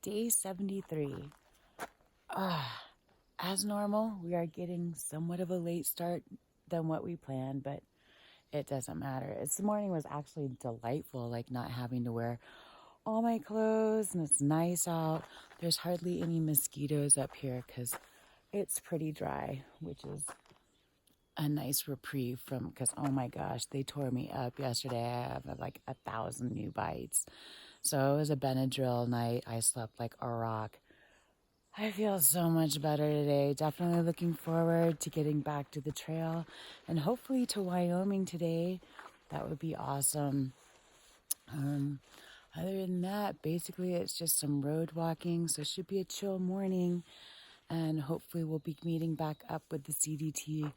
day 73. As normal, we are getting somewhat of a late start than what we planned, but it doesn't matter. This morning was actually delightful, like not having to wear all my clothes, and it's nice out. There's hardly any mosquitoes up here because it's pretty dry, which is a nice reprieve from, because oh my gosh, they tore me up yesterday. I have like 1,000 new bites. So it was a Benadryl night. I slept like a rock. I feel so much better today. Definitely looking forward to getting back to the trail and hopefully to Wyoming today. That would be awesome. Other than that, basically it's just some road walking. So it should be a chill morning. And hopefully we'll be meeting back up with the CDT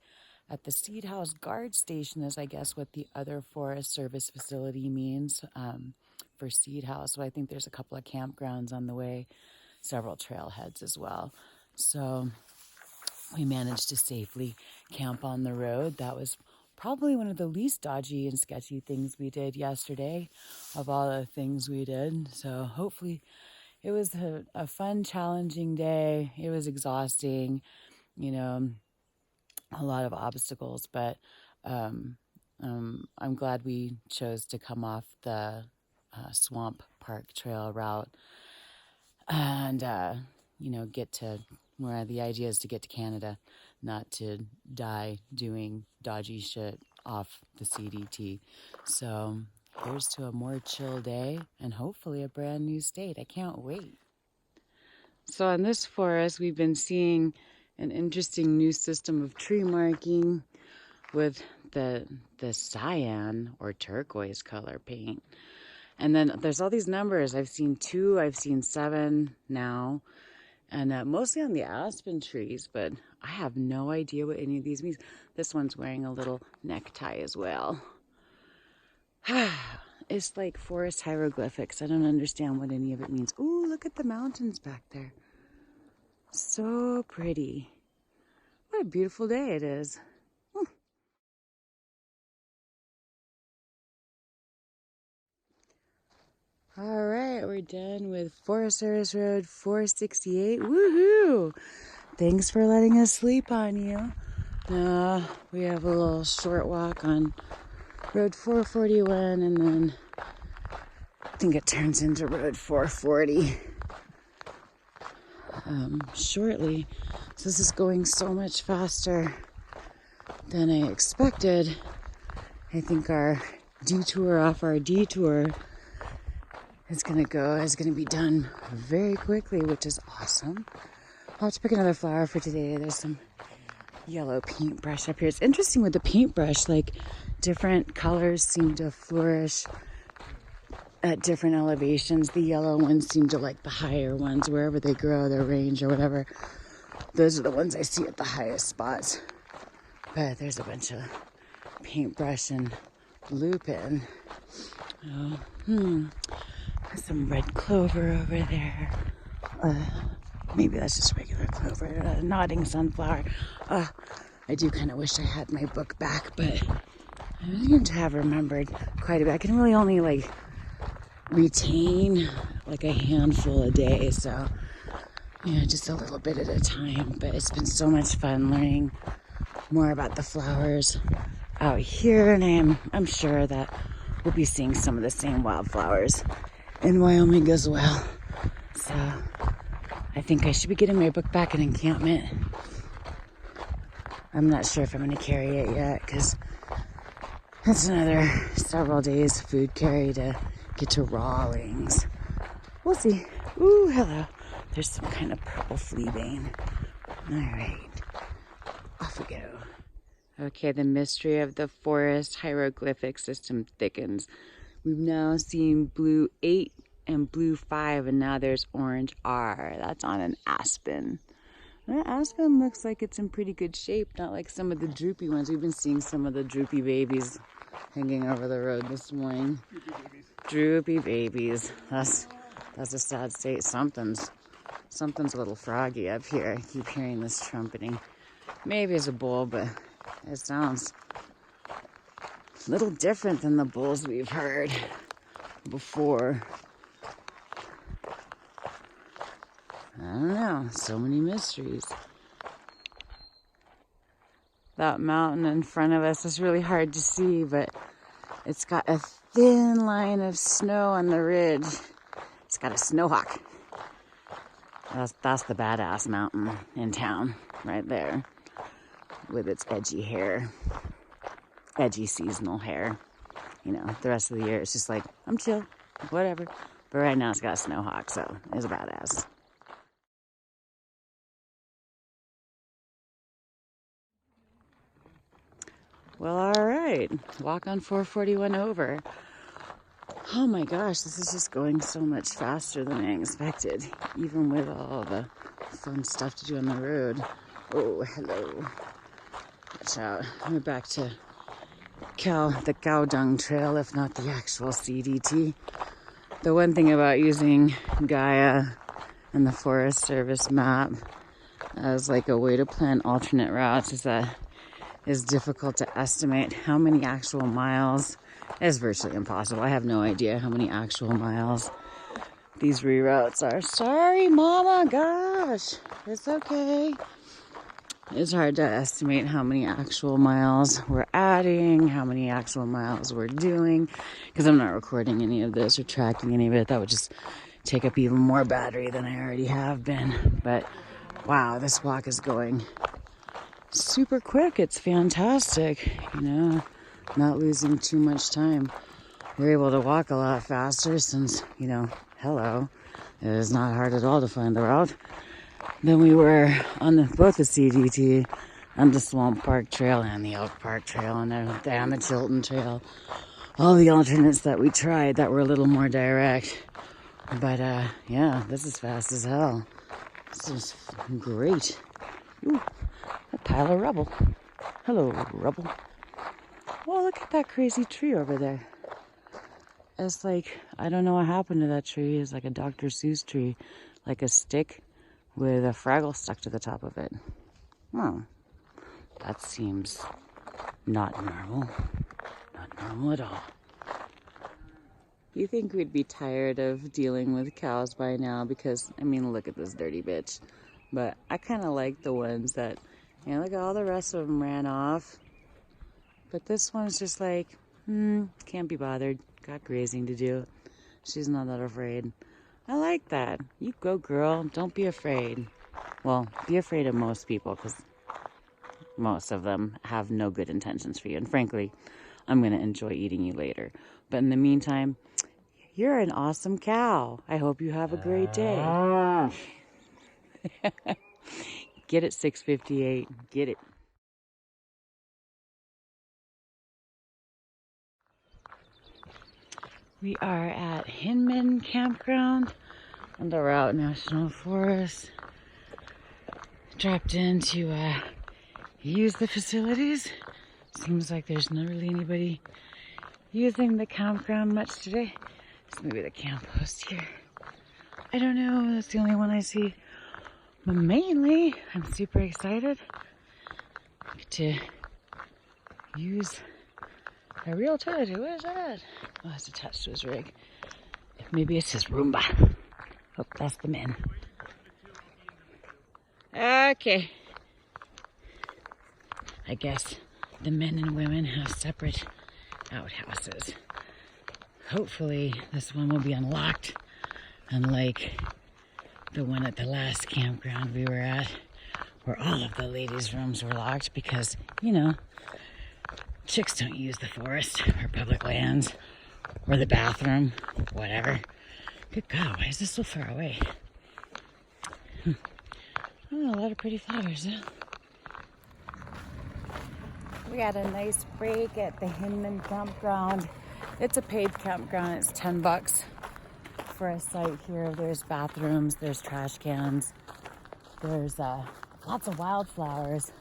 at the Seed House Guard Station, is I guess what the other Forest Service facility means for Seed House. So I think there's a couple of campgrounds on the way, several trailheads as well. So we managed to safely camp on the road. That was probably one of the least dodgy and sketchy things we did yesterday of all the things we did. So hopefully it was a fun, challenging day. It was exhausting, you know, a lot of obstacles, but I'm glad we chose to come off the Swamp Park Trail route and, get to where the idea is to get to Canada, not to die doing dodgy shit off the CDT. So here's to a more chill day and hopefully a brand new state. I can't wait. So in this forest, we've been seeing an interesting new system of tree marking with the cyan or turquoise color paint. And then there's all these numbers. I've seen 2, I've seen 7 now, and mostly on the aspen trees, but I have no idea what any of these means. This one's wearing a little necktie as well. It's like forest hieroglyphics. I don't understand what any of it means. Ooh, look at the mountains back there. So pretty. What a beautiful day it is. All right, we're done with Forest Service Road 468. Woohoo! Thanks for letting us sleep on you. Now we have a little short walk on Road 441, and then I think it turns into Road 440 shortly. So this is going so much faster than I expected. I think our detour off our detour is going to be done very quickly, which is awesome. I'll have to pick another flower for today. There's some yellow paintbrush up here. It's interesting with the paintbrush, like different colors seem to flourish at different elevations. The yellow ones seem to like the higher ones, wherever they grow, their range or whatever. Those are the ones I see at the highest spots. But there's a bunch of paintbrush and lupin. Oh, there's some red clover over there. Maybe that's just regular clover. Nodding sunflower. I do kind of wish I had my book back, but I seem to have remembered quite a bit. I can really only retain like a handful a day, so just a little bit at a time. But it's been so much fun learning more about the flowers out here, and I'm sure that we'll be seeing some of the same wildflowers in Wyoming as well. So I think I should be getting my book back at encampment. I'm not sure if I'm going to carry it yet because it's another several days food carry to get to Rawlings. We'll see. Ooh, hello. There's some kind of purple flea bane. All right. Off we go. Okay, the mystery of the forest hieroglyphic system thickens. We've now seen blue 8 and blue 5, and now there's orange R. That's on an aspen. That aspen looks like it's in pretty good shape, not like some of the droopy ones. We've been seeing some of the droopy babies hanging over the road this morning. Droopy babies. That's a sad state. Something's a little froggy up here. I keep hearing this trumpeting. Maybe it's a bull, but it sounds a little different than the bulls we've heard before. know, so many mysteries. That mountain in front of us is really hard to see, but it's got a thin line of snow on the ridge. It's got a snowhawk. That's the badass mountain in town right there with its edgy hair, edgy seasonal hair. You know, the rest of the year it's just like, I'm chill, whatever. But right now it's got a snowhawk, so it's a badass. Well, all right, walk on 441 over. Oh my gosh, this is just going so much faster than I expected, even with all the fun stuff to do on the road. Oh, hello. Watch out. We're back to the cow dung trail, if not the actual CDT. The one thing about using Gaia and the Forest Service map as like a way to plan alternate routes is that it's difficult to estimate how many actual miles. It's virtually impossible. I have no idea how many actual miles these reroutes are. Sorry, Mama. Gosh, it's okay. It's hard to estimate how many actual miles we're adding, how many actual miles we're doing, because I'm not recording any of this or tracking any of it. That would just take up even more battery than I already have been. But wow, this walk is going super quick. It's fantastic, you know, not losing too much time. We're able to walk a lot faster since, you know, hello, it is not hard at all to find the route than we were on both the CDT and the Swamp Park Trail and the Elk Park Trail and the Chilton Trail. All the alternates that we tried that were a little more direct. But yeah, this is fast as hell. This is great. Ooh, a pile of rubble. Hello, rubble. Well, look at that crazy tree over there. It's like, I don't know what happened to that tree. It's like a Dr. Seuss tree, like a stick with a Fraggle stuck to the top of it. Oh, that seems not normal. Not normal at all. You think we'd be tired of dealing with cows by now because, I mean, look at this dirty bitch. But I kind of like the ones that, you know, look at all the rest of them ran off. But this one's just like, can't be bothered. Got grazing to do. She's not that afraid. I like that. You go, girl. Don't be afraid. Well, be afraid of most people because most of them have no good intentions for you. And frankly, I'm going to enjoy eating you later. But in the meantime, you're an awesome cow. I hope you have a great day. Get it, 658. Get it. We are at Hinman Campground on the Route National Forest. Dropped in to use the facilities. Seems like there's not really anybody using the campground much today. So maybe the camp host here. I don't know, that's the only one I see. But mainly, I'm super excited to use a real toilet. What is that? Oh, it's attached to his rig. Maybe it's his Roomba. Oh, that's the men. Okay. I guess the men and women have separate outhouses. Hopefully this one will be unlocked, unlike the one at the last campground we were at, where all of the ladies' rooms were locked because, you know, chicks don't use the forest or public lands or the bathroom, whatever. Good God, why is this so far away? Oh, a lot of pretty flowers, huh? We had a nice break at the Hinman Campground. It's a paid campground. It's $10 for a site here. There's bathrooms, there's trash cans, there's lots of wildflowers,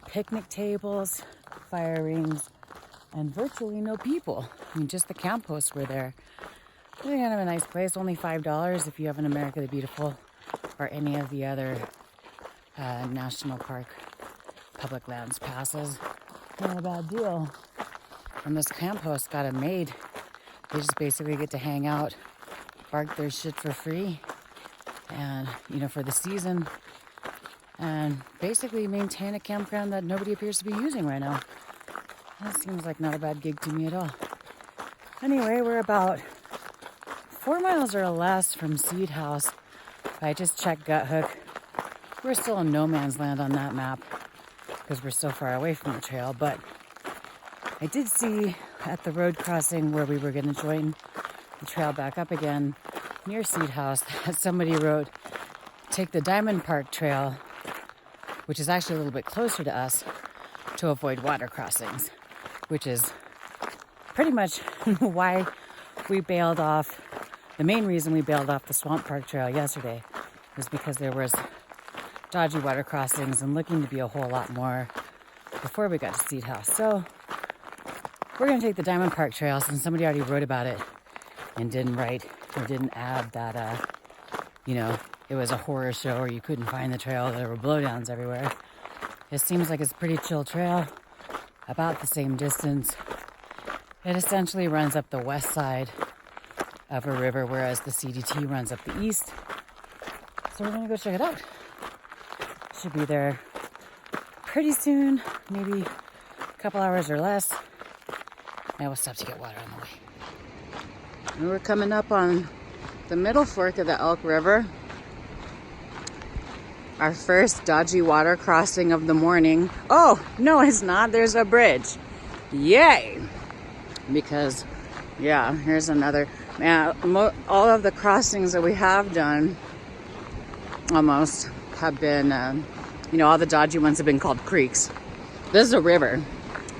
picnic tables, fire rings, and virtually no people. I mean, just the camp hosts were there. Really kind of a nice place. Only $5 if you have an America the Beautiful or any of the other national park public lands passes. Not a bad deal. And this camp host got it made. They just basically get to hang out, bark their shit for free, and, you know, for the season, and basically maintain a campground that nobody appears to be using right now. That seems like not a bad gig to me at all. Anyway, we're about 4 miles or less from Seed House. I just checked Gut Hook. We're still in no man's land on that map because we're so far away from the trail, but I did see at the road crossing where we were going to join the trail back up again near Seed House that somebody wrote, take the Diamond Park Trail, which is actually a little bit closer to us, to avoid water crossings, which is pretty much why we bailed off. The main reason we bailed off the Swamp Park Trail yesterday was because there was dodgy water crossings and looking to be a whole lot more before we got to Seed House. So we're going to take the Diamond Park Trail since somebody already wrote about it and didn't write or didn't add that, you know, it was a horror show or you couldn't find the trail. There were blowdowns everywhere. It seems like it's a pretty chill trail, about the same distance. It essentially runs up the west side of a river, whereas the CDT runs up the east. So we're going to go check it out. Should be there pretty soon, maybe a couple hours or less. And we'll stop to get water on the way. And we're coming up on the middle fork of the Elk River. Our first dodgy water crossing of the morning. Oh, no, it's not. There's a bridge. Yay! Because, yeah, here's another. Man, all of the crossings that we have done almost have been, you know, all the dodgy ones have been called creeks. This is a river.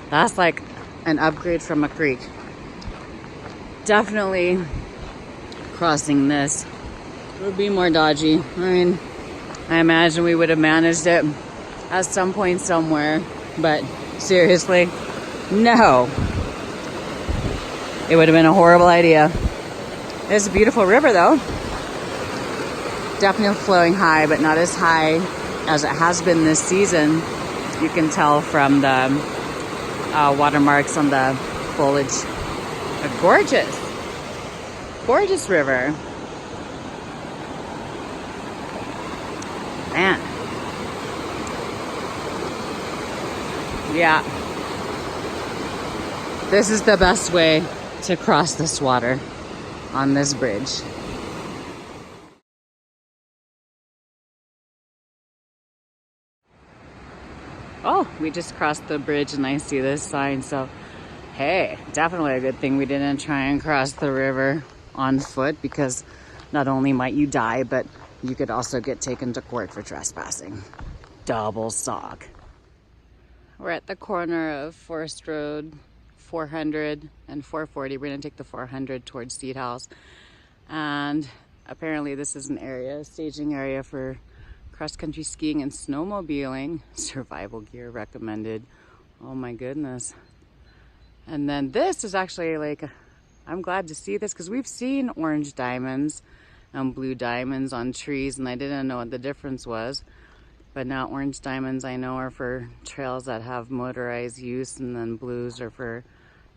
That's like an upgrade from a creek. Definitely crossing this would be more dodgy. I mean, I imagine we would have managed it at some point somewhere, but seriously, no. It would have been a horrible idea. It's a beautiful river though. Definitely flowing high, but not as high as it has been this season. You can tell from the watermarks on the foliage. A gorgeous river. Man. Yeah. This is the best way to cross this water on this bridge. Oh, we just crossed the bridge and I see this sign, so hey, definitely a good thing we didn't try and cross the river on foot, because not only might you die, but you could also get taken to court for trespassing. Double sock. We're at the corner of Forest Road 400 and 440. We're gonna take the 400 towards Seed House. And apparently this is an area, a staging area for cross-country skiing and snowmobiling. Survival gear recommended. Oh my goodness. And then this is actually like, I'm glad to see this because we've seen orange diamonds and blue diamonds on trees and I didn't know what the difference was. But now orange diamonds I know are for trails that have motorized use, and then blues are for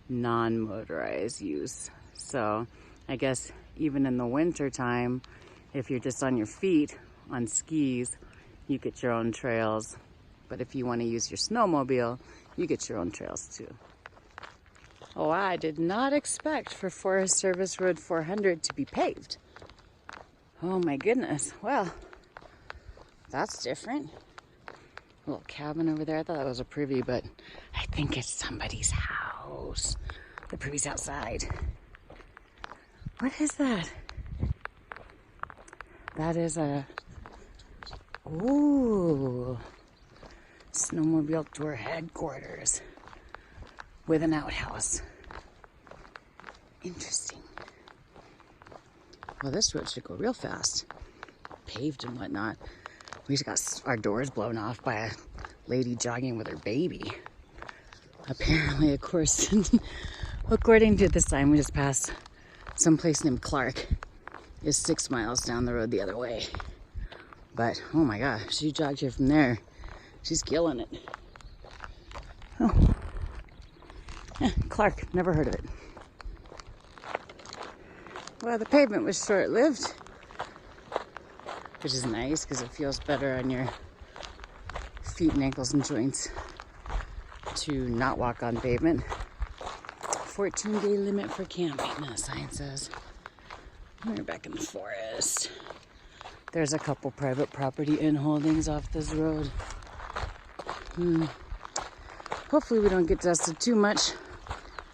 non-motorized use. So I guess even in the winter time, if you're just on your feet on skis, you get your own trails. But if you want to use your snowmobile, you get your own trails too. Oh, I did not expect for Forest Service Road 400 to be paved. Oh my goodness. Well, that's different. A little cabin over there. I thought that was a privy, but I think it's somebody's house. The privy's outside. What is that? That is a... Ooh. Snowmobile tour headquarters with an outhouse. Interesting. Well, this road should go real fast. Paved and whatnot. We just got our doors blown off by a lady jogging with her baby. Apparently, of course, according to the sign we just passed, someplace named Clark is 6 miles down the road the other way. But, oh my gosh, she jogged here from there. She's killing it. Oh. Yeah, Clark, never heard of it. Well, the pavement was short-lived. which is nice because it feels better on your feet and ankles and joints to not walk on pavement. 14-day limit for camping, that sign says. We're back in the forest. There's a couple private property in holdings off this road. Hopefully we don't get dusted too much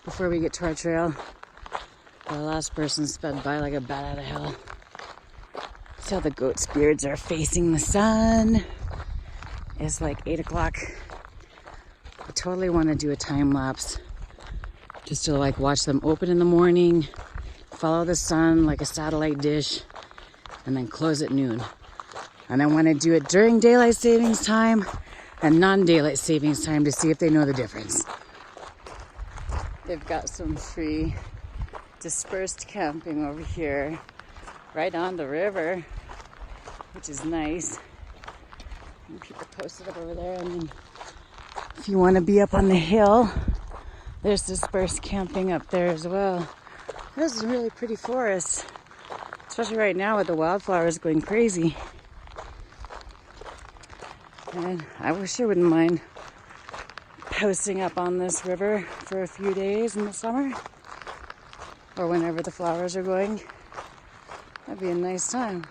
before we get to our trail. The last person sped by like a bat out of hell. See how the goat's beards are facing the sun. It's like 8 o'clock. I totally want to do a time lapse just to like watch them open in the morning, follow the sun like a satellite dish, and then close at noon. And I want to do it during daylight savings time and non-daylight savings time to see if they know the difference. They've got some free dispersed camping over here, right on the river, which is nice. And people posted up over there. And then if you want to be up on the hill, there's dispersed camping up there as well. This is a really pretty forest, especially right now with the wildflowers going crazy. And I wish I wouldn't mind posting up on this river for a few days in the summer or whenever the flowers are going. That'd be a nice time.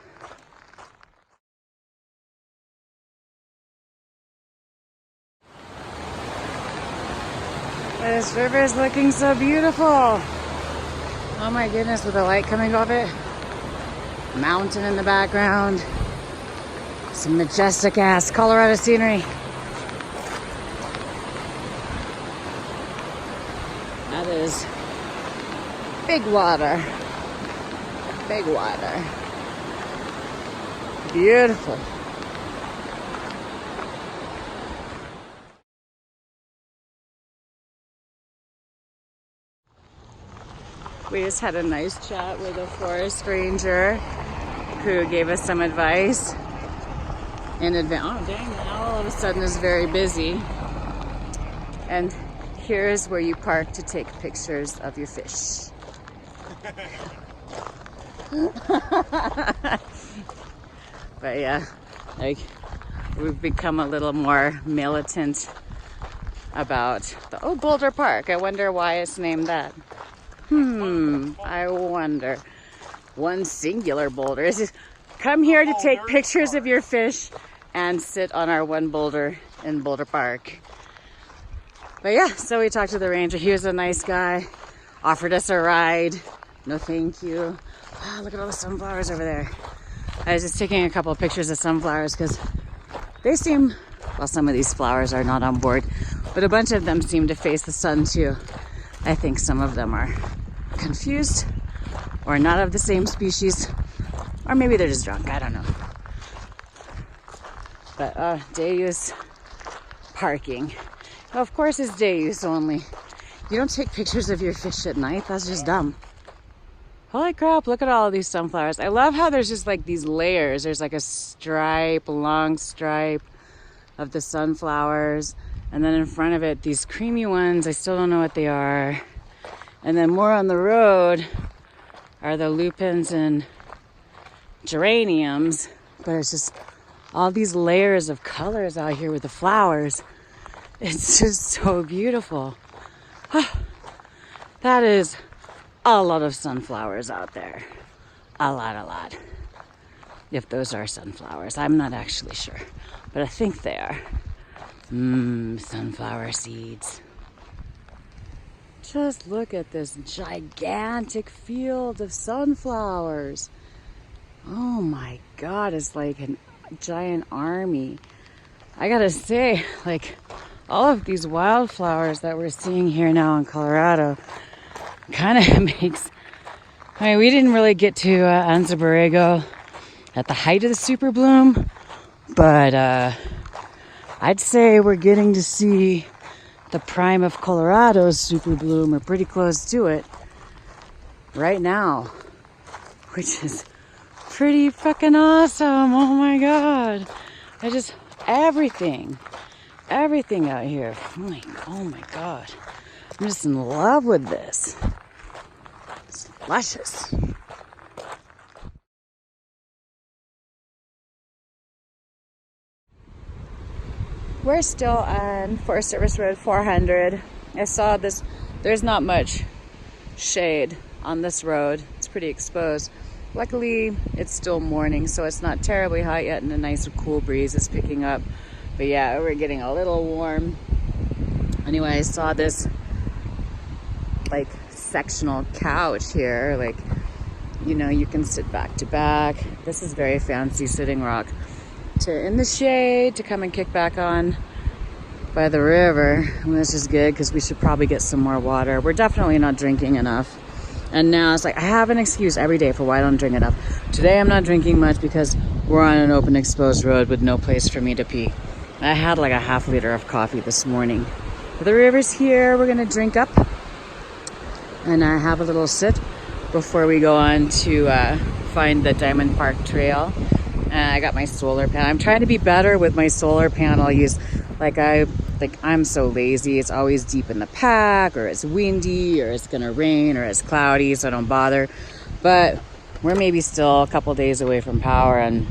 This river is looking so beautiful. Oh my goodness, with the light coming off it. Mountain in the background. Some majestic ass Colorado scenery. That is big water. Big water. Beautiful. We just had a nice chat with a forest ranger who gave us some advice in advance. Oh dang, now all of a sudden is very busy. And here's where you park to take pictures of your fish. But yeah, like we've become a little more militant about the Boulder Park. I wonder why it's named that. I wonder. One singular boulder. It's just, come here to take pictures of your fish and sit on our one boulder in Boulder Park. But yeah, so we talked to the ranger. He was a nice guy. Offered us a ride. No thank you. Oh, look at all the sunflowers over there. I was just taking a couple of pictures of sunflowers because they seem, well, some of these flowers are not on board, but a bunch of them seem to face the sun too. I think some of them are confused or not of the same species, or maybe they're just drunk. I don't know. But day use parking. Well, of course it's day use only. You don't take pictures of your fish at night. That's just dumb. Holy crap, look at all of these sunflowers. I love how there's just like these layers. There's like a stripe, a long stripe of the sunflowers. And then in front of it, these creamy ones. I still don't know what they are. And then more on the road are the lupins and geraniums. But it's just all these layers of colors out here with the flowers. It's just so beautiful. That is a lot of sunflowers out there. A lot. If those are sunflowers. I'm not actually sure. But I think they are. Sunflower seeds. Just look at this gigantic field of sunflowers. Oh my God, it's like a giant army. I gotta say, like, all of these wildflowers that we're seeing here now in Colorado kind of makes, I mean, we didn't really get to Anza Borrego at the height of the super bloom, but I'd say we're getting to see the prime of Colorado's super bloom, or pretty close to it right now, which is pretty fucking awesome. Oh my God. Everything out here. Oh my God. I'm just in love with this. It's luscious. We're still on Forest Service Road 400. I saw this, there's not much shade on this road. It's pretty exposed. Luckily, it's still morning, so it's not terribly hot yet, and a nice cool breeze is picking up. But yeah, we're getting a little warm. Anyway, I saw this like sectional couch here. Like, you know, you can sit back to back. This is very fancy sitting rock. In the shade to come and kick back on by the river. And this is good because we should probably get some more water. We're definitely not drinking enough. And now it's like I have an excuse every day for why I don't drink enough. Today I'm not drinking much because we're on an open exposed road with no place for me to pee. I had like a ½ liter of coffee this morning. But the river's here. We're gonna drink up and have a little sit before we go on to find the Diamond Park Trail. I got my solar panel. I'm trying to be better with my solar panel use. I'm so lazy. It's always deep in the pack, or it's windy, or it's gonna rain, or it's cloudy, so I don't bother. But we're maybe still a couple days away from power, and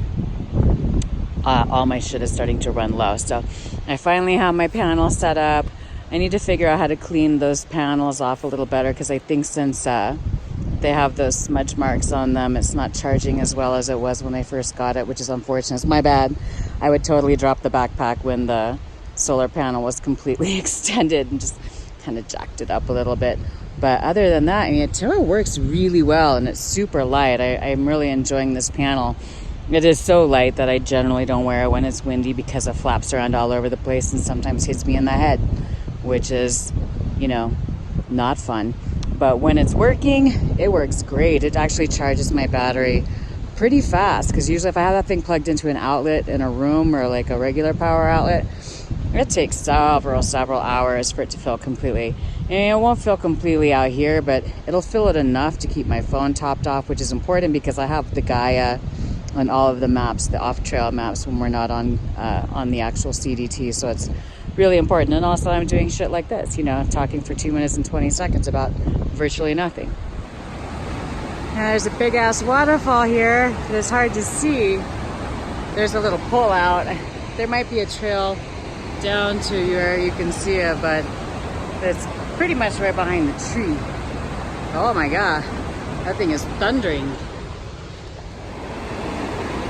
all my shit is starting to run low. So I finally have my panel set up. I need to figure out how to clean those panels off a little better, because I think since they have those smudge marks on them, it's not charging as well as it was when I first got it, which is unfortunate. It's my bad. I would totally drop the backpack when the solar panel was completely extended and just kind of jacked it up a little bit. But other than that, I mean, it works really well, and it's super light. I'm really enjoying this panel. It is so light that I generally don't wear it when it's windy, because it flaps around all over the place and sometimes hits me in the head, which is, you know, not fun. But when it's working, it works great. It actually charges my battery pretty fast, because usually if I have that thing plugged into an outlet in a room or like a regular power outlet, it takes several hours for it to fill completely. And it won't fill completely out here, but it'll fill it enough to keep my phone topped off, which is important because I have the Gaia on all of the maps, the off-trail maps, when we're not on the actual CDT. So it's really important. And also I'm doing shit like this, you know, talking for 2 minutes and 20 seconds about virtually nothing. Now there's a big ass waterfall here. It's hard to see. There's a little pull out. There might be a trail down to where you can see it, but it's pretty much right behind the tree. Oh my god, that thing is thundering.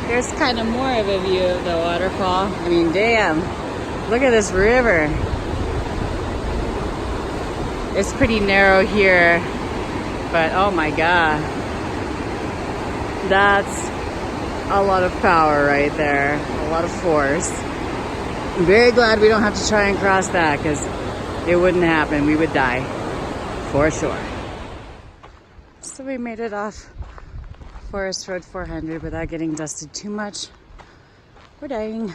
Here's kind of more of a view of the waterfall. I mean, damn, look at this river. It's pretty narrow here, but oh my god, that's a lot of power right there, a lot of force. I'm very glad we don't have to try and cross that, because it wouldn't happen. We would die for sure. So we made it off Forest Road 400 without getting dusted too much. We're dying.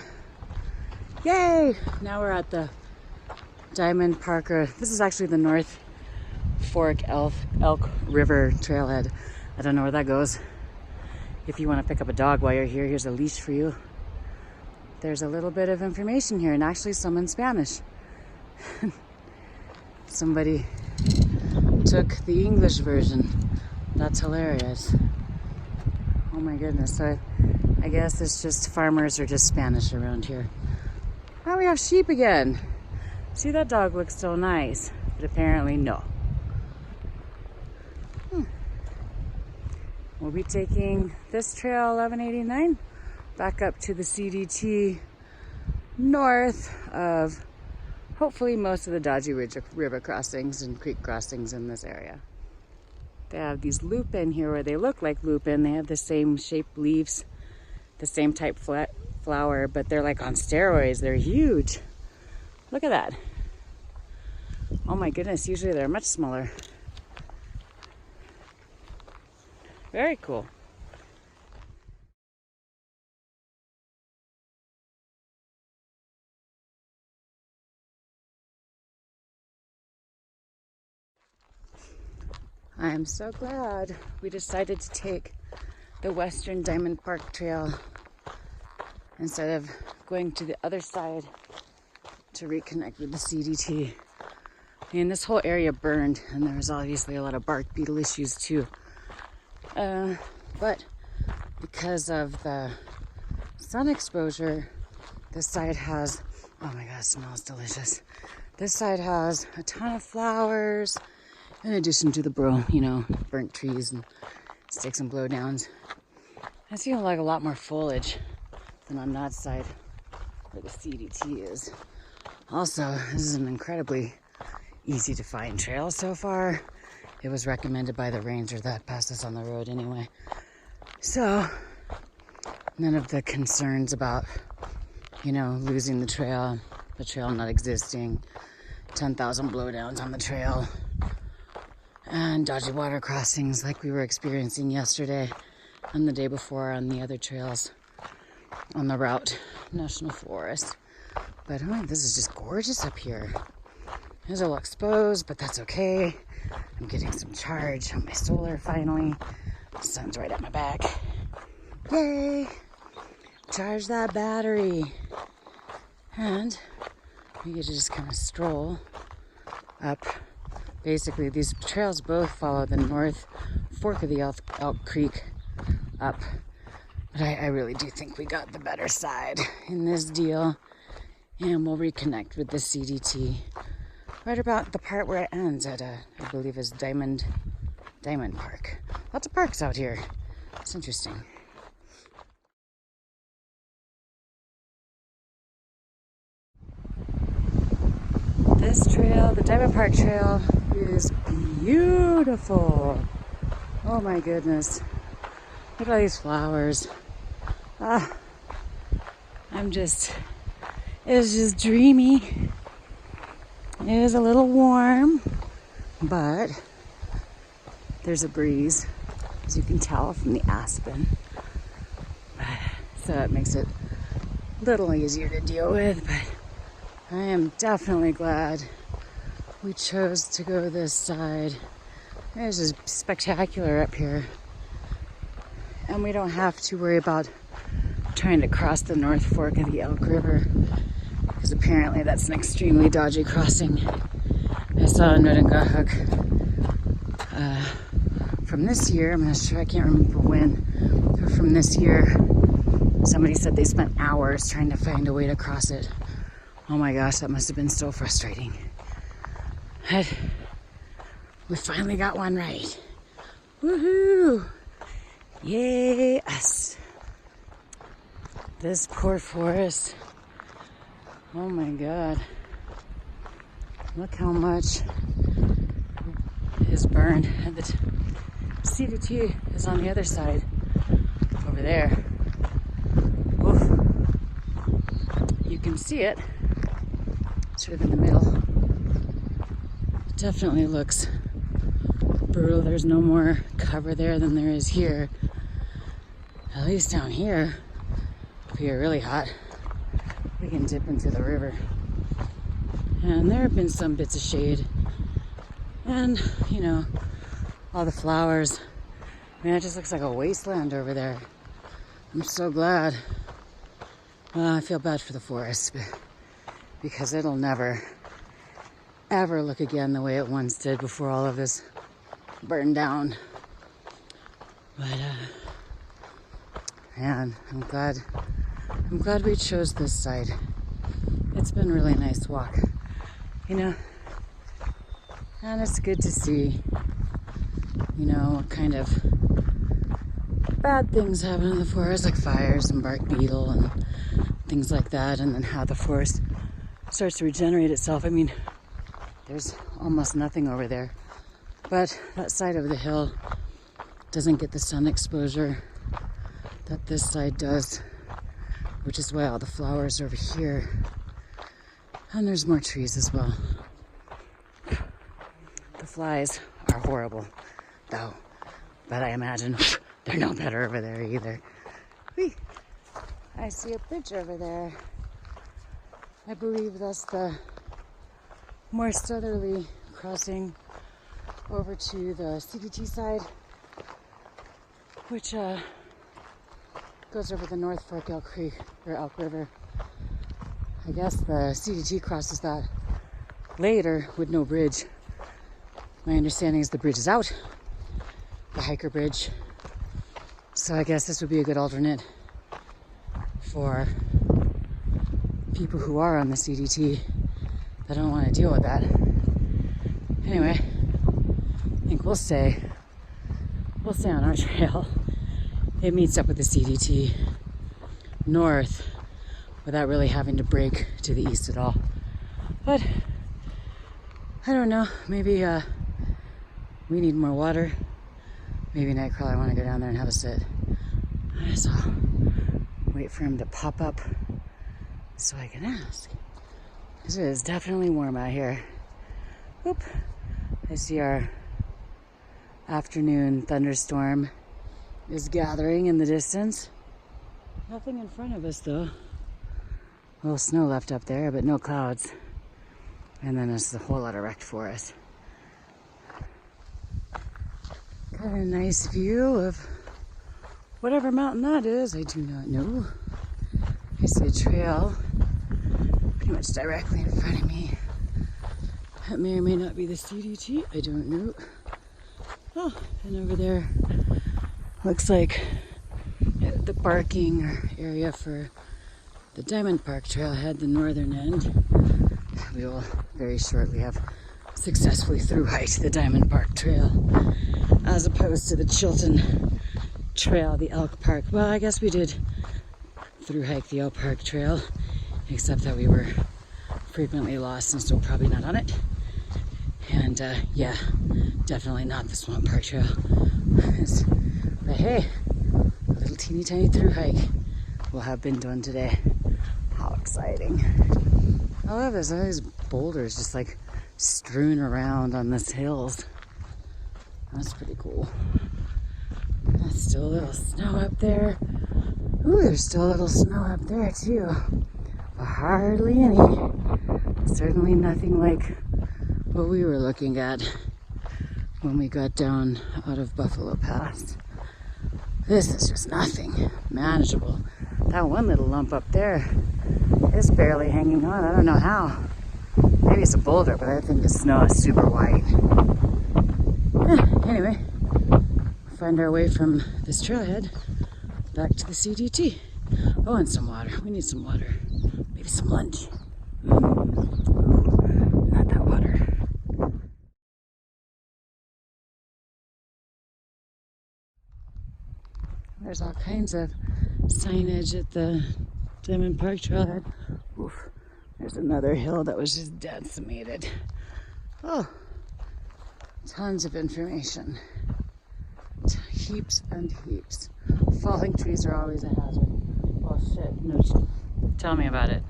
Yay! Now we're at the Diamond Park Road. This is actually the North Fork Elk River Trailhead. I don't know where that goes. If you want to pick up a dog while you're here, here's a leash for you. There's a little bit of information here, and actually some in Spanish. Somebody took the English version. That's hilarious. Oh my goodness. So I guess it's just farmers are just Spanish around here. Oh, we have sheep again. See, that dog looks so nice, but apparently no. We'll be taking this trail 1189 back up to the CDT north of hopefully most of the dodgy river crossings and creek crossings in this area. They have these lupin here where they look like lupin. They have the same shaped leaves, the same type flower, but they're like on steroids. They're huge. Look at that. Oh my goodness, usually they're much smaller. Very cool. I am so glad we decided to take the Western Diamond Park Trail instead of going to the other side to reconnect with the CDT. And this whole area burned, and there was obviously a lot of bark beetle issues too. But because of the sun exposure, this side has Oh my God, it smells delicious. This side has a ton of flowers, in addition to the burnt trees and sticks and blowdowns. I see like a lot more foliage than on that side where the CDT is. Also, this is an incredibly easy to find trail so far. It was recommended by the ranger that passed us on the road anyway. So, none of the concerns about, losing the trail not existing, 10,000 blowdowns on the trail, and dodgy water crossings like we were experiencing yesterday and the day before on the other trails on the route, National Forest. But this is just gorgeous up here. It's all exposed, but that's okay. I'm getting some charge on my solar finally. The sun's right at my back. Yay! Charge that battery. And we get to just kind of stroll up. Basically, these trails both follow the north fork of the Elk Creek up. But I really do think we got the better side in this deal. And we'll reconnect with the CDT right about the part where it ends at, I believe is Diamond Park. Lots of parks out here. It's interesting. This trail, the Diamond Park Trail, is beautiful. Oh my goodness. Look at all these flowers. It's just dreamy. It is a little warm, but there's a breeze, as you can tell from the aspen. So it makes it a little easier to deal with, but I am definitely glad we chose to go this side. It's just spectacular up here. And we don't have to worry about trying to cross the North Fork of the Elk River, because apparently that's an extremely dodgy crossing. I saw a Nodengahuk from this year, I'm not sure, I can't remember when, but from this year, somebody said they spent hours trying to find a way to cross it. Oh my gosh, that must have been so frustrating. But we finally got one right. Woohoo! Yay, us. This poor forest. Oh my God. Look how much is burned. And the CDT is on the other side, over there. Oof. You can see it, sort of in the middle. It definitely looks brutal. There's no more cover there than there is here. At least down here, if you're really hot, we can dip into the river. And there have been some bits of shade. And, all the flowers. Man, it just looks like a wasteland over there. I'm so glad. I feel bad for the forest, because it'll never, ever look again the way it once did before all of this burned down. But, man, I'm glad we chose this side. It's been a really nice walk, and it's good to see, what kind of bad things happen in the forest, like fires and bark beetle and things like that, and then how the forest starts to regenerate itself. I mean, there's almost nothing over there, but that side of the hill doesn't get the sun exposure that this side does, which is why all the flowers are over here. And there's more trees as well. The flies are horrible, though, but I imagine they're no better over there either. Whee! I see a bridge over there. I believe that's the more southerly crossing over to the CDT side, which goes over the North Fork Elk Creek, or Elk River. I guess the CDT crosses that later with no bridge. My understanding is the bridge is out, the hiker bridge. So I guess this would be a good alternate for people who are on the CDT that don't want to deal with that. Anyway, I think we'll stay on our trail. It meets up with the CDT north without really having to break to the east at all. But I don't know, maybe we need more water. Maybe Nightcrawler, I want to go down there and have a sit. So wait for him to pop up so I can ask. Because it is definitely warm out here. Oop. I see our afternoon thunderstorm is gathering in the distance. Nothing in front of us though. A little snow left up there, but no clouds. And then there's a whole lot of wrecked forest. Got a nice view of whatever mountain that is, I do not know. I see a trail pretty much directly in front of me. That may or may not be the CDT, I don't know. Oh, and over there looks like the parking area for the Diamond Park Trailhead, the northern end. We will very shortly have successfully thru-hiked the Diamond Park Trail as opposed to the Chilton Trail, the Elk Park. Well, I guess we did thru-hike the Elk Park Trail, except that we were frequently lost and still probably not on it. And yeah, definitely not the Swamp Park Trail. But hey, a little teeny tiny thru-hike will have been done today. How exciting. I love this. All these boulders just like strewn around on these hills. That's pretty cool. There's still a little snow up there. Ooh, there's still a little snow up there too. But hardly any. Certainly nothing like what we were looking at when we got down out of Buffalo Pass. This is just nothing. Manageable. That one little lump up there is barely hanging on. I don't know how. Maybe it's a boulder, but I think the snow is super white. Anyway, we'll find our way from this trailhead back to the CDT. Oh, and some water. We need some water. Maybe some lunch. Not that water. There's all kinds of signage at the Diamond Park Trailhead. Oof. There's another hill that was just decimated. Oh, tons of information. Heaps and heaps. Falling trees are always a hazard. Oh shit, no, tell me about it.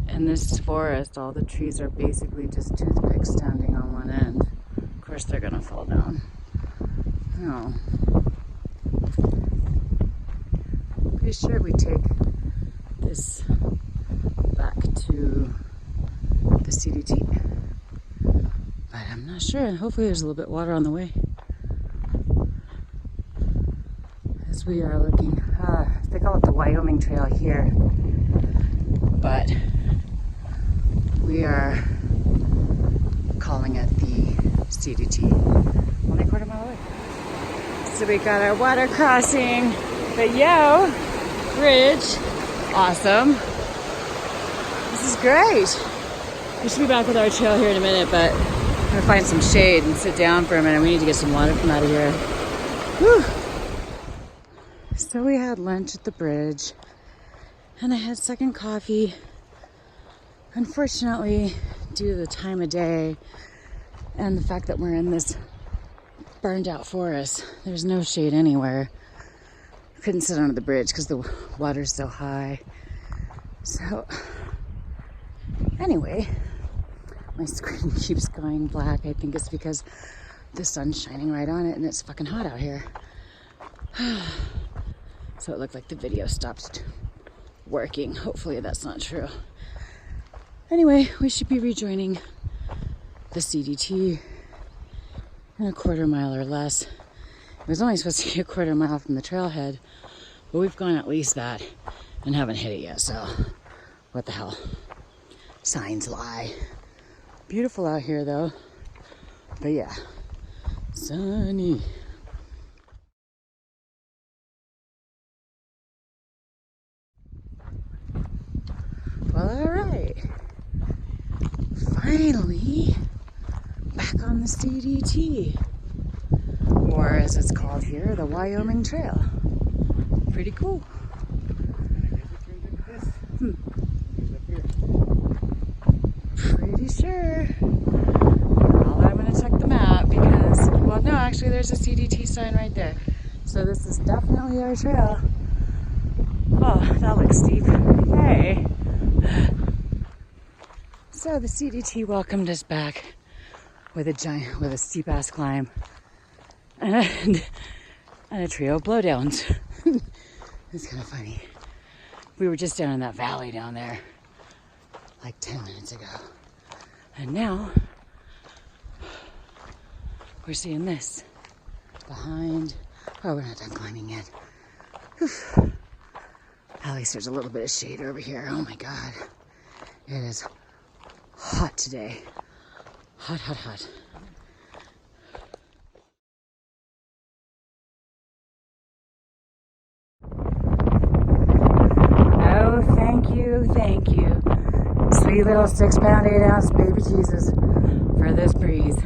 In this forest, all the trees are basically just toothpicks standing on one end. Of course they're gonna fall down. Oh. Pretty sure we take this back to the CDT. But I'm not sure. Hopefully there's a little bit of water on the way. As we are looking, they call it the Wyoming Trail here. But we are calling it the CDT. Only a quarter mile away. So we got our water crossing the Yo Bridge. Awesome. This is great. We should be back with our trail here in a minute, but I'm gonna find some shade and sit down for a minute. We need to get some water from out of here. Whew. So we had lunch at the bridge, and I had second coffee. Unfortunately, due to the time of day and the fact that we're in this burned out forest, there's no shade anywhere. Couldn't sit under the bridge because the water's so high. So anyway, my screen keeps going black. I think it's because the sun's shining right on it and it's fucking hot out here. So it looked like the video stopped working. Hopefully that's not true. Anyway, we should be rejoining the CDT in a quarter mile or less. It was only supposed to be a quarter mile from the trailhead, but we've gone at least that and haven't hit it yet, so what the hell. Signs lie. Beautiful out here though. But yeah, sunny. Well, alright. Finally, back on the CDT. Or as it's called here, the Wyoming Trail. Pretty cool. Pretty sure. Well, I'm going to check the map because, well, no, actually there's a CDT sign right there. So this is definitely our trail. Oh, that looks steep. Hey. So the CDT welcomed us back with a steep ass climb and a trio of blowdowns. It's kind of funny. We were just down in that valley down there like 10 minutes ago. And now we're seeing this behind. Oh, we're not done climbing yet. Whew. At least there's a little bit of shade over here. Oh my God. It is hot today. Hot, hot, hot. Oh, thank you, thank you. Sweet little 6-pound, 8-ounce baby Jesus for this breeze.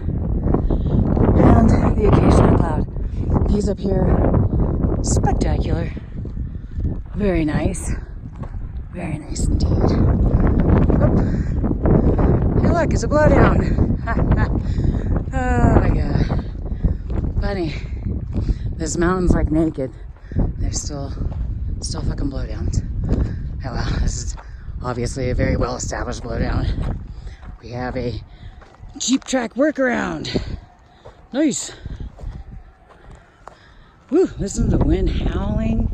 And the occasional cloud. Views up here, spectacular. Very nice. Very nice indeed. Oop. Hey look, it's a blowdown. Oh my God. Funny. This mountain's like naked. There's still fucking blowdowns. Oh well, this is obviously a very well established blowdown. We have a Jeep track workaround. Nice. Woo, listen to the wind howling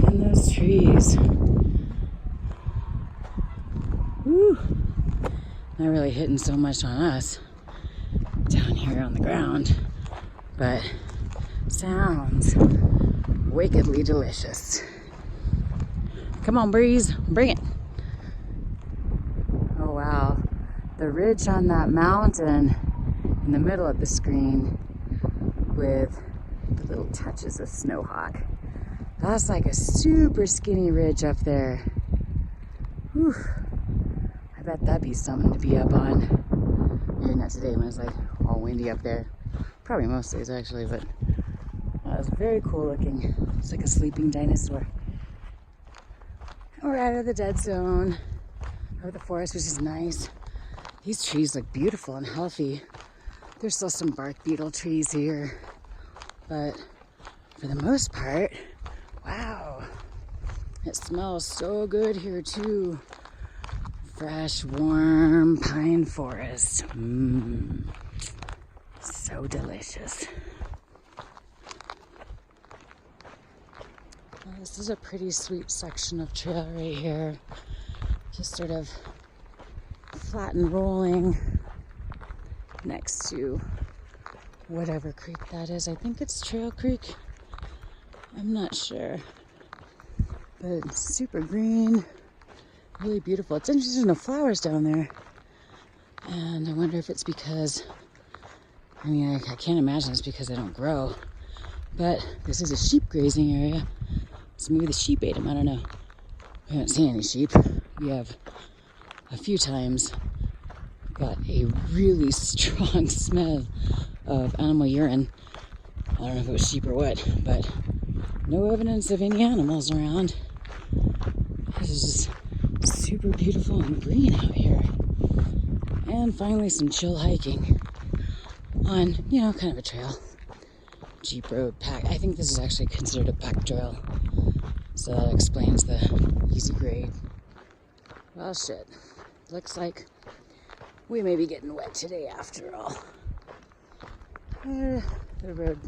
in those trees. Woo. Not really hitting so much on us down here on the ground, but sounds wickedly delicious. Come on, breeze, bring it. Oh wow, the ridge on that mountain in the middle of the screen with the little touches of snowhawk. That's like a super skinny ridge up there. Whew. I bet that'd be something to be up on. Maybe not today when it's like all windy up there. Probably most days actually, but that was very cool looking. It's like a sleeping dinosaur. We're out of the dead zone, out of the forest, which is nice. These trees look beautiful and healthy. There's still some bark beetle trees here, but for the most part, wow, it smells so good here too. Fresh, warm pine forest. So delicious. Well, this is a pretty sweet section of trail right here. Just sort of flat and rolling next to whatever creek that is. I think it's Trail Creek. I'm not sure. But super green, really beautiful. It's interesting, no flowers down there. And I wonder if it's because, I mean, I can't imagine it's because they don't grow. But this is a sheep grazing area. So maybe the sheep ate them, I don't know. We haven't seen any sheep. We have a few times got a really strong smell of animal urine. I don't know if it was sheep or what, but no evidence of any animals around. This is just super beautiful and green out here. And finally some chill hiking on, you know, kind of a trail. Jeep road pack. I think this is actually considered a pack trail. So that explains the easy grade. Well, shit. Looks like we may be getting wet today after all. The road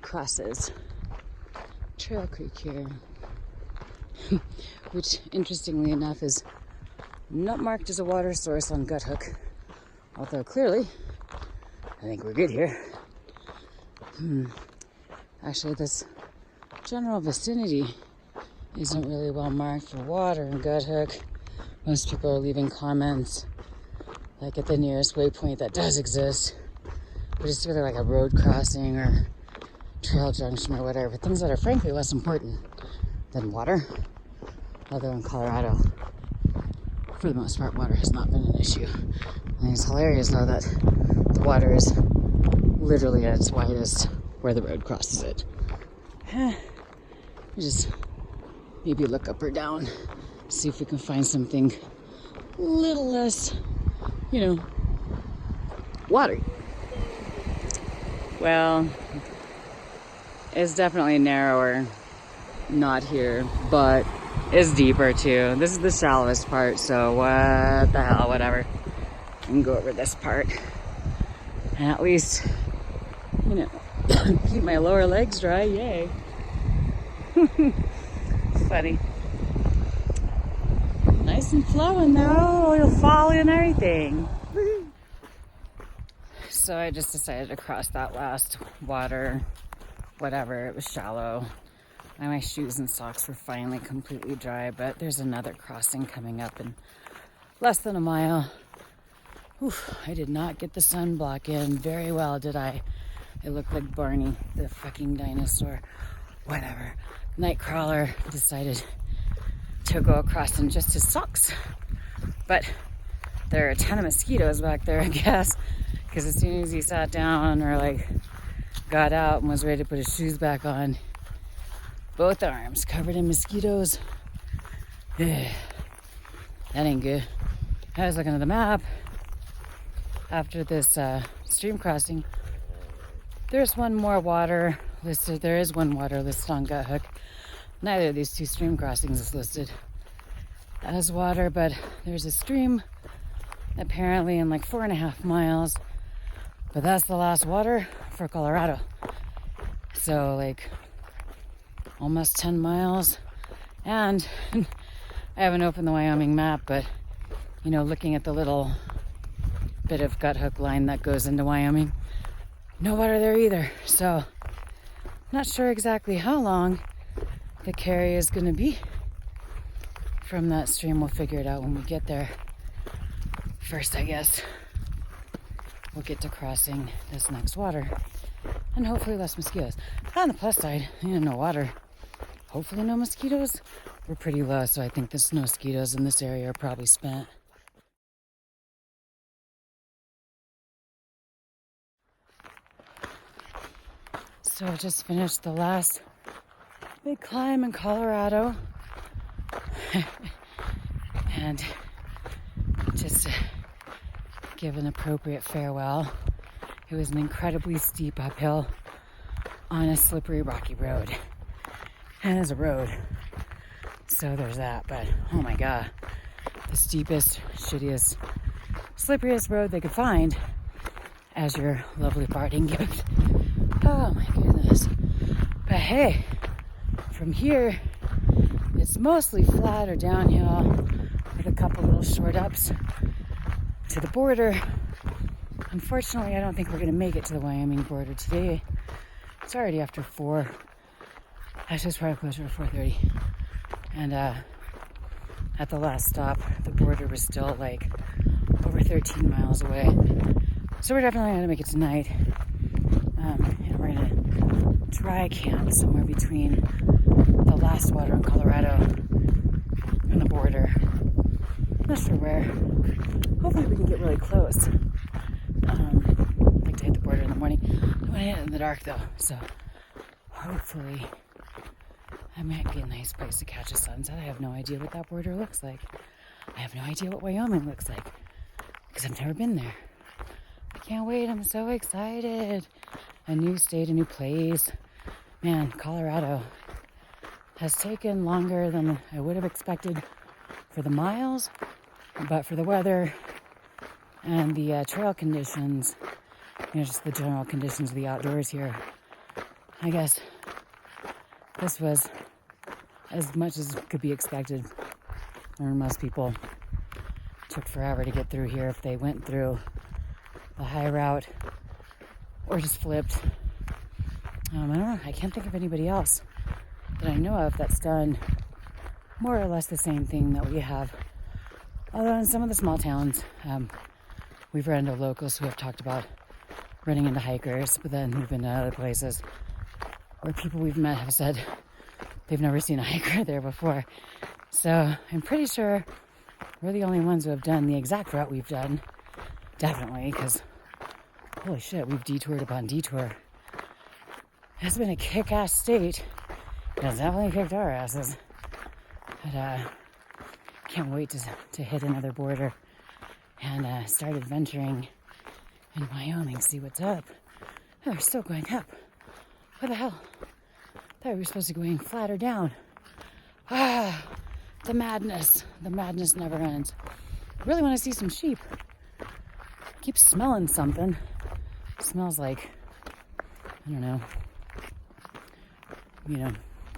crosses Trail Creek here, which interestingly enough is not marked as a water source on Gut Hook, although clearly I think we're good here. Actually, this general vicinity isn't really well marked for water in Gut Hook. Most people are leaving comments like at the nearest waypoint that does exist, but it's really like a road crossing or trail junction or whatever, things that are frankly less important than water. Although in Colorado, for the most part, water has not been an issue. And it's hilarious though that the water is literally at its widest where the road crosses it. Just maybe look up or down, see if we can find something a little less, watery. Well, it's definitely narrower, not here, but it's deeper too. This is the shallowest part, so what the hell, whatever. I can go over this part and at least, keep my lower legs dry, yay. Funny. Nice and flowing though, you'll fall in everything. So I just decided to cross that last water, wherever, it was shallow. And my shoes and socks were finally completely dry, but there's another crossing coming up in less than a mile. Oof, I did not get the sunblock in very well, did I? It looked like Barney, the fucking dinosaur. Whatever. Nightcrawler decided to go across in just his socks. But there are a ton of mosquitoes back there, I guess, because as soon as he sat down or got out and was ready to put his shoes back on, both arms covered in mosquitoes. That ain't good. I was looking at the map after this stream crossing. There's one more water listed. There is one water listed on Gut Hook. Neither of these two stream crossings is listed as water, but there's a stream apparently in 4.5 miles. But that's the last water for Colorado. So almost 10 miles. And I haven't opened the Wyoming map, but looking at the little bit of Gut Hook line that goes into Wyoming, no water there either. So not sure exactly how long the carry is going to be from that stream. We'll figure it out when we get there. First, I guess we'll get to crossing this next water and hopefully less mosquitoes. On the plus side, no water, hopefully no mosquitoes. We're pretty low, so I think the mosquitoes in this area are probably spent. So I just finished the last big climb in Colorado and just give an appropriate farewell. It was an incredibly steep uphill on a slippery, rocky road. And it's a road, so there's that. But oh my god, the steepest, shittiest, slipperiest road they could find as your lovely parting gift. Oh my goodness. But hey, from here it's mostly flat or downhill with a couple little short ups to the border. Unfortunately, I don't think we're going to make it to the Wyoming border today. It's already after 4. Actually, it's probably closer to 4:30. And at the last stop, the border was still over 13 miles away. So we're definitely going to make it tonight. And we're going to try camp somewhere between the last water in Colorado and the border. Not sure where. Hopefully we can get really close. I'd like to hit the border in the morning. I want to hit it in the dark though, so hopefully that might be a nice place to catch a sunset. I have no idea what that border looks like. I have no idea what Wyoming looks like because I've never been there. I can't wait. I'm so excited. A new state, a new place. Man, Colorado has taken longer than I would have expected for the miles, but for the weather and the trail conditions, just the general conditions of the outdoors here, I guess this was as much as could be expected. Most people took forever to get through here if they went through the high route or just flipped. I don't know. I can't think of anybody else that I know of that's done more or less the same thing that we have. Although in some of the small towns, we've run into locals who have talked about running into hikers, but then we've been to other places where people we've met have said they've never seen a hiker there before. So I'm pretty sure We're the only ones who have done the exact route we've done. Definitely, because holy shit, we've detoured upon detour. It's been a kick-ass state. It's definitely kicked our asses. But can't wait to hit another border and start adventuring in Wyoming, see what's up. Oh, we're still going up. What the hell? I thought we were supposed to be going flat or down. Ah, the madness. The madness never ends. I really want to see some sheep. I keep smelling something. It smells like, I don't know,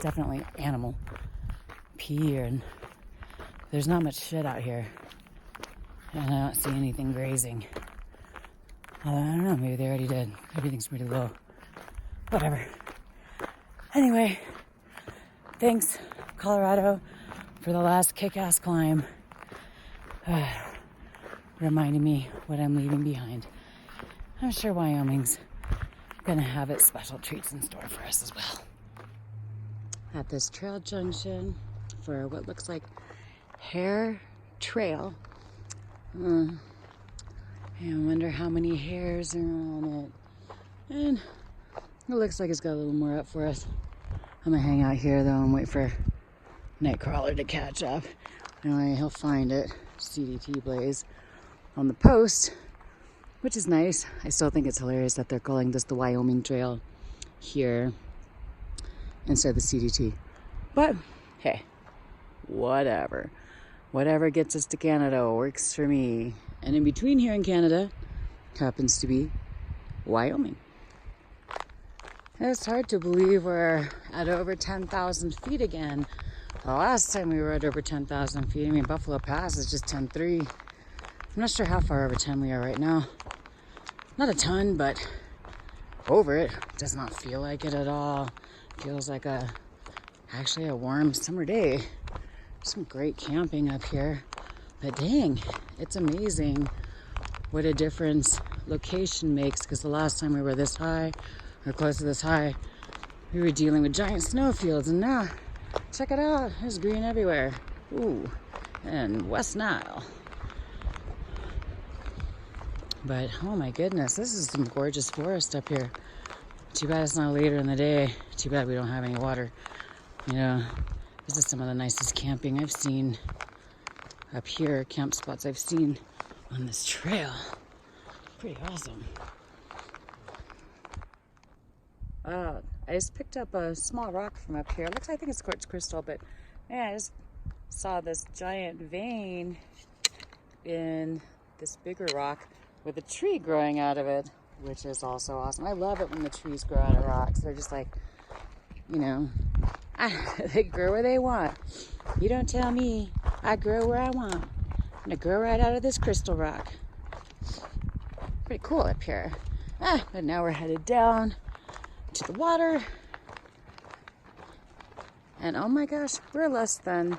definitely animal pee, and there's not much shit out here. And I don't see anything grazing. I don't know, maybe they already did. Everything's pretty low. Whatever. Anyway, thanks, Colorado, for the last kick-ass climb. Reminding me what I'm leaving behind. I'm sure Wyoming's gonna have its special treats in store for us as well. At this trail junction for what looks like Hare Trail. I wonder how many hares are on it. And it looks like it's got a little more up for us. I'm gonna hang out here though and wait for Nightcrawler to catch up. Anyway, he'll find it. CDT Blaze on the post, which is nice. I still think it's hilarious that they're calling this the Wyoming Trail here instead of the CDT. But hey, whatever. Whatever gets us to Canada works for me. And in between here in Canada happens to be Wyoming. It's hard to believe we're at over 10,000 feet again. The last time we were at over 10,000 feet, I mean, Buffalo Pass is just 10.3. I'm not sure how far over 10 we are right now. Not a ton, but over it. Does not feel like it at all. Feels like actually a warm summer day. Some great camping up here. But dang, it's amazing what a difference location makes, because the last time we were this high, or close to this high, we were dealing with giant snowfields, and now, check it out, there's green everywhere. Ooh, and West Nile. But, oh my goodness, this is some gorgeous forest up here. Too bad it's not later in the day. Too bad we don't have any water. You know, this is some of the nicest camping I've seen up here, camp spots I've seen on this trail. Pretty awesome. I just picked up a small rock from up here. It looks, I think it's quartz crystal, but yeah, I just saw this giant vein in this bigger rock with a tree growing out of it, which is also awesome. I love it when the trees grow out of rocks. They're just like, you know, they grow where they want. You don't tell me. I grow where I want. I'm gonna grow right out of this crystal rock. Pretty cool up here. But now we're headed down to the water. And oh my gosh, we're less than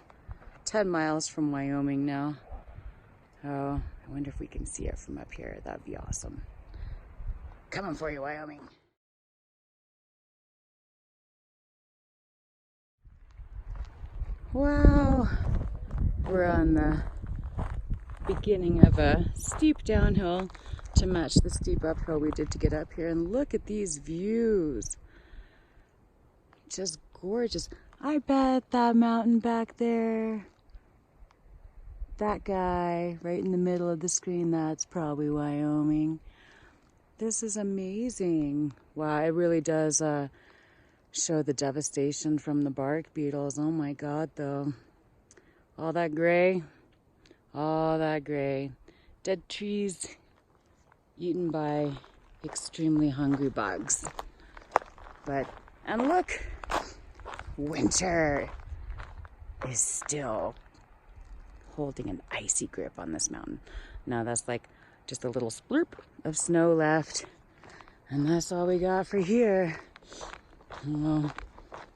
10 miles from Wyoming now. Oh, I wonder if we can see it from up here. That'd be awesome. Coming for you, Wyoming. Wow, we're on the beginning of a steep downhill to match the steep uphill we did to get up here. And look at these views. Just gorgeous. I bet that mountain back there, that guy right in the middle of the screen, that's probably Wyoming. This is amazing. Wow, it really does show the devastation from the bark beetles. Oh my God, though. All that gray. All that gray. Dead trees eaten by extremely hungry bugs. But, and look, winter is still holding an icy grip on this mountain. Now that's like just a little splurp of snow left. And that's all we got for here. Well,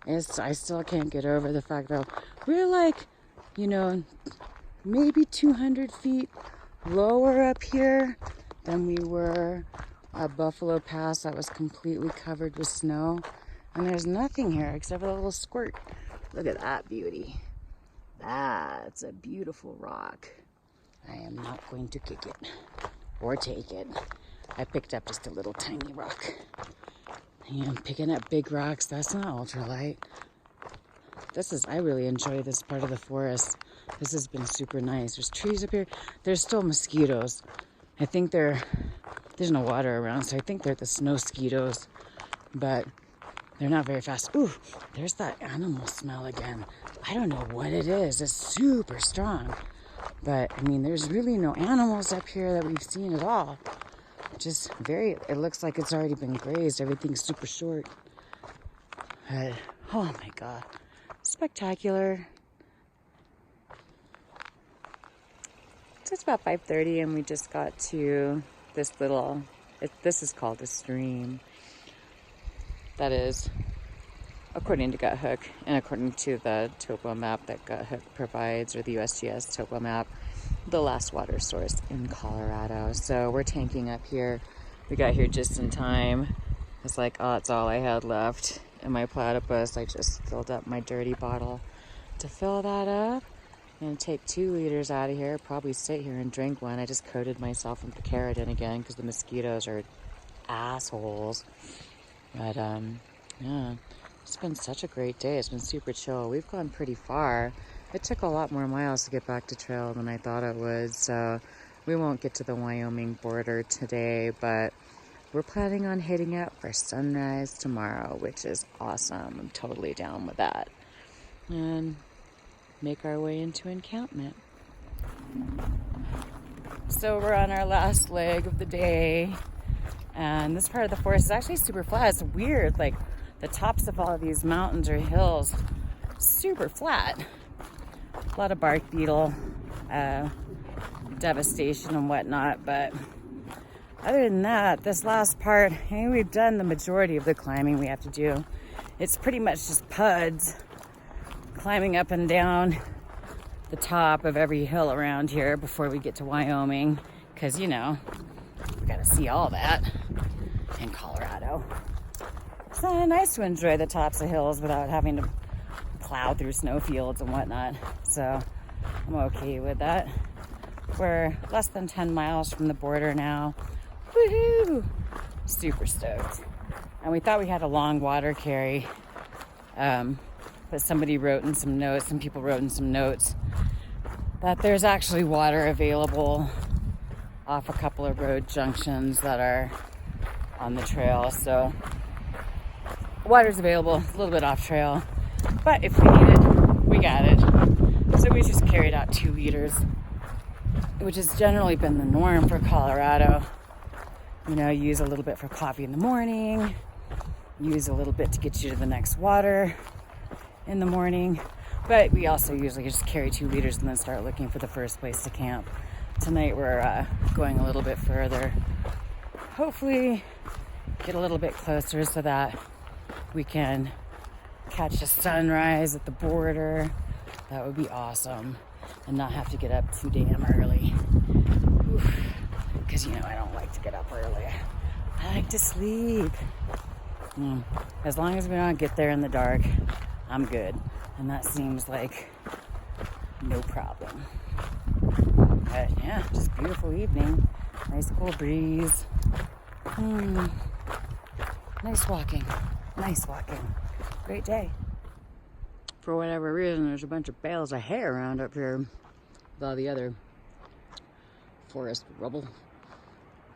I still can't get over the fact that we're like, you know, maybe 200 feet lower up here than we were at Buffalo Pass that was completely covered with snow. And there's nothing here except for a little squirt. Look at that beauty. That's a beautiful rock. I am not going to kick it or take it. I picked up just a little tiny rock. I am picking up big rocks. That's not ultralight. I really enjoy this part of the forest. This has been super nice. There's trees up here. There's still mosquitoes. I think there's no water around, so I think they're the snow mosquitoes, but they're not very fast. Ooh, there's that animal smell again. I don't know what it is. It's super strong. But, I mean, there's really no animals up here that we've seen at all. It looks like it's already been grazed. Everything's super short. But, oh my God. Spectacular. So it's about 5:30 and we just got to this this is called a stream. That is, according to Guthook and according to the topo map that Guthook provides, or the USGS topo map, the last water source in Colorado. So we're tanking up here. We got here just in time. It's like, oh, that's all I had left in my platypus. I just filled up my dirty bottle to fill that up. I'm gonna take 2 liters out of here, probably sit here and drink one. I just coated myself in picaridin again because the mosquitoes are assholes. But yeah, it's been such a great day. It's been super chill. We've gone pretty far. It took a lot more miles to get back to trail than I thought it would, so we won't get to the Wyoming border today, but we're planning on heading out for sunrise tomorrow, which is awesome. I'm totally down with that. And make our way into encampment. So we're on our last leg of the day, and this part of the forest is actually super flat. It's weird, like the tops of all of these mountains or hills, super flat. A lot of bark beetle devastation and whatnot, but other than that, this last part, I think we've done the majority of the climbing we have to do. It's pretty much just puds climbing up and down the top of every hill around here before we get to Wyoming, because, you know, we got to see all that in Colorado. It's kind of nice to enjoy the tops of hills without having to plow through snowfields and whatnot, so I'm okay with that. We're less than 10 miles from the border now. Woohoo! Super stoked. And we thought we had a long water carry, but somebody wrote in some notes, some people wrote in some notes that there's actually water available off a couple of road junctions that are on the trail. So water's available, a little bit off trail, but if we need it, we got it. So we just carried out 2 liters, which has generally been the norm for Colorado. You know, use a little bit for coffee in the morning, use a little bit to get you to the next water in the morning, but we also usually just carry 2 liters and then start looking for the first place to camp. Tonight we're going a little bit further, hopefully get a little bit closer so that we can catch a sunrise at the border. That would be awesome, and not have to get up too damn early. Because, you know, I don't like to get up early. I like to sleep. As long as we don't get there in the dark, I'm good. And that seems like no problem. But yeah, just beautiful evening. Nice cool breeze. Nice walking. Nice walking. Great day. For whatever reason, there's a bunch of bales of hay around up here with all the other forest rubble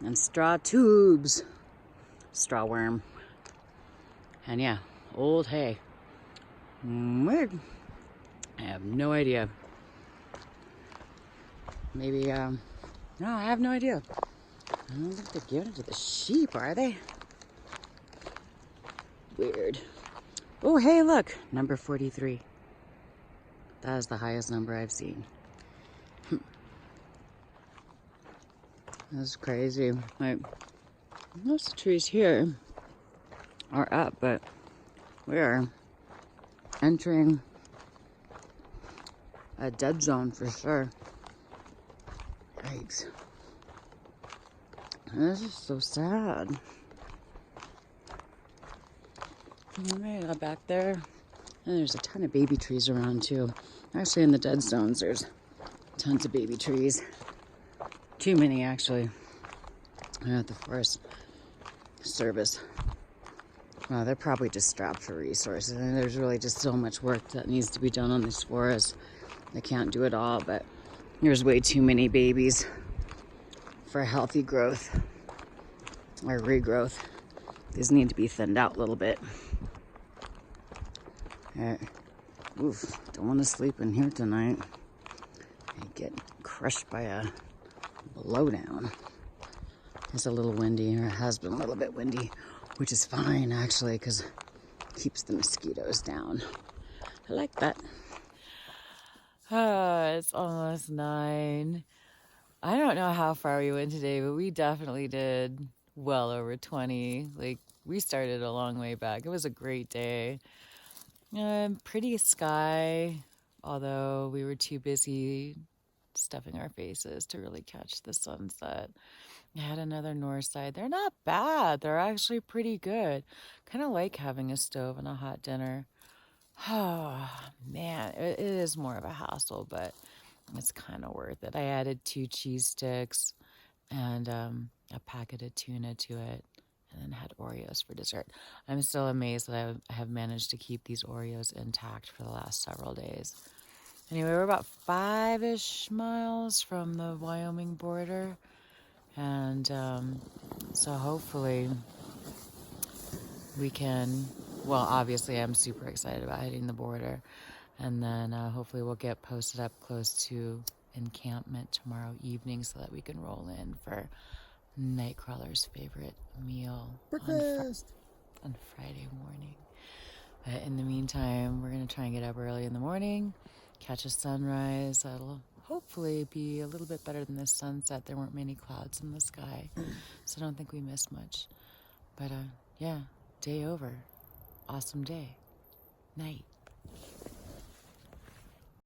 and straw tubes. Straw worm. And yeah, old hay. Weird. I have no idea. Maybe, no, I have no idea. I don't think they're giving it to the sheep, are they? Weird. Oh, hey, look. Number 43. That is the highest number I've seen. That's crazy. Like, most of the trees here are up, but we are entering a dead zone for sure. Yikes. This is so sad. Alright, back there. And there's a ton of baby trees around too. Actually, in the dead zones, there's tons of baby trees. Too many, actually. At the Forest Service. Well, they're probably just strapped for resources. And there's really just so much work that needs to be done on these forests. They can't do it all, but there's way too many babies for healthy growth or regrowth. These need to be thinned out a little bit. Oof, don't want to sleep in here tonight. I get crushed by a blowdown. It's a little windy, or it has been a little bit windy, which is fine actually, because it keeps the mosquitoes down. I like that. It's almost 9. I don't know how far we went today, but we definitely did well over 20. Like, we started a long way back. It was a great day. Pretty sky, although we were too busy stuffing our faces to really catch the sunset. I had another north side. They're not bad. They're actually pretty good. Kind of like having a stove and a hot dinner. Oh, man, it is more of a hassle, but it's kind of worth it. I added 2 cheese sticks and a packet of tuna to it, and then had Oreos for dessert. I'm still amazed that I have managed to keep these Oreos intact for the last several days. Anyway, we're about 5-ish miles from the Wyoming border, and so hopefully we can, well, obviously I'm super excited about hitting the border, and then hopefully we'll get posted up close to encampment tomorrow evening so that we can roll in for Nightcrawler's favorite meal on Friday morning. But in the meantime, we're going to try and get up early in the morning, catch a sunrise. That'll hopefully be a little bit better than this sunset. There weren't many clouds in the sky, so I don't think we missed much. But yeah, day over. Awesome day. Night.